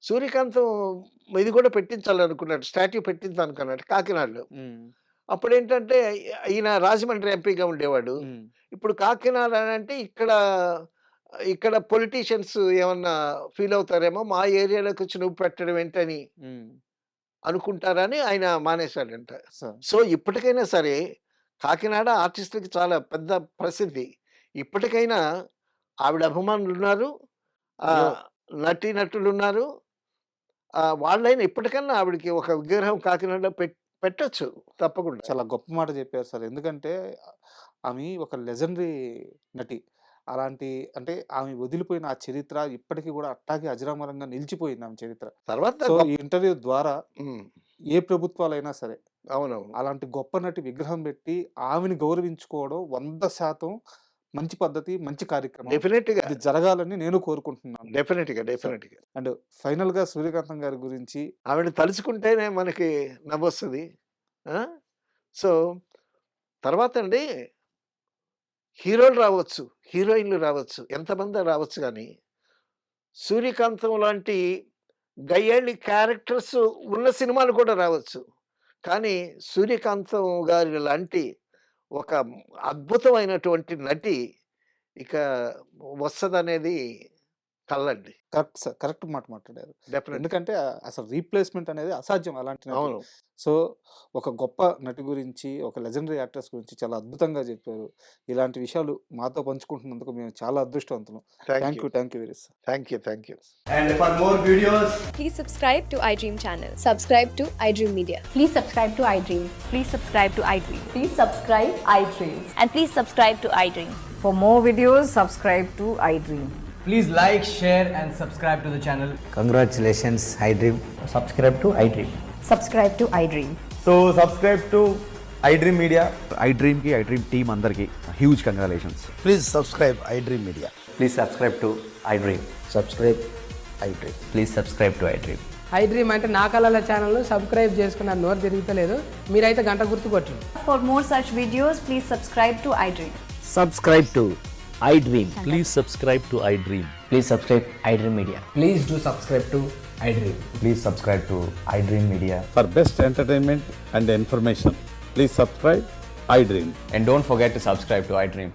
[SPEAKER 3] సూర్యకాంతం ఇది గూడా పెట్టించాలనుకున్నాడు. స్టాట్యూ పెట్టించాలనుకున్నాడు కాకినాడలో.
[SPEAKER 2] హ్మ్.
[SPEAKER 3] అప్పుడేంటంటే ఈయన రాజమండ్రి ఎంపీగా ఉండేవాడు.
[SPEAKER 2] హ్మ్.
[SPEAKER 3] ఇప్పుడు కాకినాడ అనంటే ఇక్కడ పొలిటీషియన్స్ ఏమన్నా ఫీల్ అవుతారేమో, మా ఏరియాలోకొచ్చి నువ్వు పెట్టడం ఏంటని
[SPEAKER 2] హ్మ్.
[SPEAKER 3] అనుకుంటారని ఆయన మానేశాడంట.
[SPEAKER 2] సార్.
[SPEAKER 3] సో, ఇప్పటికైనా సరే కాకినాడ ఆర్టిస్ట్‌లకి చాలా పెద్ద ప్రసిద్ధి. ఇప్పటికైనా ఆవిడ అభిమానులున్నారు.
[SPEAKER 2] అయ్యో!
[SPEAKER 3] ఆహ్, నటీనటులున్నారు. వాళ్ళైనా ఇప్పటికన్నా ఆవిడకి ఒక విగ్రహం కాకినాడలో పెట్టొచ్చు తప్పకుండా.
[SPEAKER 2] చాలా గొప్ప మాట జెప్పారు సార్. ఎందుకంటే ఆమె ఒక లెజెండరీ నటి. అలాంటి అంటే ఆమె వదిలిపోయిన ఆ చరిత్ర ఇప్పటికి గూడా అట్టాగే అజరామరంగా నిలిచిపోయింది ఆమె చరిత్ర.
[SPEAKER 3] తర్వాత
[SPEAKER 2] సో, ఈ ఇంటర్వ్యూ ద్వారా
[SPEAKER 3] హ్మ్.
[SPEAKER 2] ఏ ప్రభుత్వాలైనా సరే,
[SPEAKER 3] అవునవును.
[SPEAKER 2] అలాంటి గొప్ప నటి విగ్రహం బెట్టి ఆమెని గౌరవించుకోవడం 100% మంచి పద్ధతి, మంచి కార్యక్రమం.
[SPEAKER 3] డెఫినెట్‌గా.
[SPEAKER 2] ఇది జరగాలని నేను కోరుకుంటున్నాను.
[SPEAKER 3] డెఫినెట్‌గా.
[SPEAKER 2] సో,
[SPEAKER 3] డెఫినెట్‌గా.
[SPEAKER 2] అండ్ ఫైనల్‌గా సూర్యకాంతం గారి గురించి
[SPEAKER 3] ఆవిడని తలుచుకుంటేనే మనకి నవ్వొస్తది. ఆ! సో, తర్వాతండి హీరోలు రావచ్చు, హీరోయిన్‌లు రావచ్చు, ఎంతమందో రావచ్చు గానీ, సూర్యకాంతం లాంటి గయ్యాళి క్యారెక్టర్స్ ఉన్న సినిమాలు కూడా రావచ్చు. కానీ సూర్యకాంతం గారి లాంటి ఒక అద్భుతమైనటువంటి నటి ఇక వస్తదనేది కల్లండి.
[SPEAKER 2] Correct sir. కరెక్ట్ మాట మాట్లాడారు.
[SPEAKER 3] డెఫినెట్‌గా.
[SPEAKER 2] ఎందుకంటే అసలు రీప్లేస్‌మెంట్ అనేది అసాధ్యం అలాంటి నటి.
[SPEAKER 3] అవును.
[SPEAKER 2] సో, ఒక గొప్ప నటి గురించి, ఒక లెజెండరీ యాక్ట్రెస్ గురించి చాలా అద్భుతంగా చెప్పారు. ఇలాంటి విషయాలు మాతో పంచుకుంటున్నందుకు మేము చాలా అదృష్టవంతులం.
[SPEAKER 3] Thank
[SPEAKER 2] thank
[SPEAKER 3] you.
[SPEAKER 2] You. Thank you very much.
[SPEAKER 3] Thank you. Thank you.
[SPEAKER 4] And for more videos,
[SPEAKER 5] Please subscribe to iDream channel.
[SPEAKER 6] Subscribe to iDream Media.
[SPEAKER 7] Please subscribe to iDream.
[SPEAKER 8] Please subscribe to iDream.
[SPEAKER 7] Please subscribe iDream.
[SPEAKER 8] And please subscribe to iDream.
[SPEAKER 9] For more videos, subscribe to iDream.
[SPEAKER 4] please like, share, and subscribe to the channel.
[SPEAKER 10] Congratulations, iDream.
[SPEAKER 11] Subscribe to iDream.
[SPEAKER 7] Subscribe to iDream.
[SPEAKER 11] So subscribe to iDream Media.
[SPEAKER 12] iDream ki iDream team andarki huge congratulations.
[SPEAKER 10] Please subscribe iDream Media.
[SPEAKER 11] Please subscribe to iDream.
[SPEAKER 10] Subscribe
[SPEAKER 3] iDream.
[SPEAKER 11] Please subscribe to iDream.
[SPEAKER 13] iDream అంటే నా కళల ఛానల్ను సబ్స్క్రైబ్ చేసుకున్న నోరు తిరుగుతలేదు, మీరైతే గంట గుర్తు కొట్టండి.
[SPEAKER 7] For more such videos, please subscribe to iDream.
[SPEAKER 11] Subscribe to iDream.
[SPEAKER 12] Please subscribe to iDream.
[SPEAKER 11] Please subscribe iDream Media.
[SPEAKER 4] Please do subscribe to iDream.
[SPEAKER 11] Please subscribe to iDream Media.
[SPEAKER 12] For best entertainment and information, please subscribe iDream.
[SPEAKER 11] And don't forget to subscribe to iDream.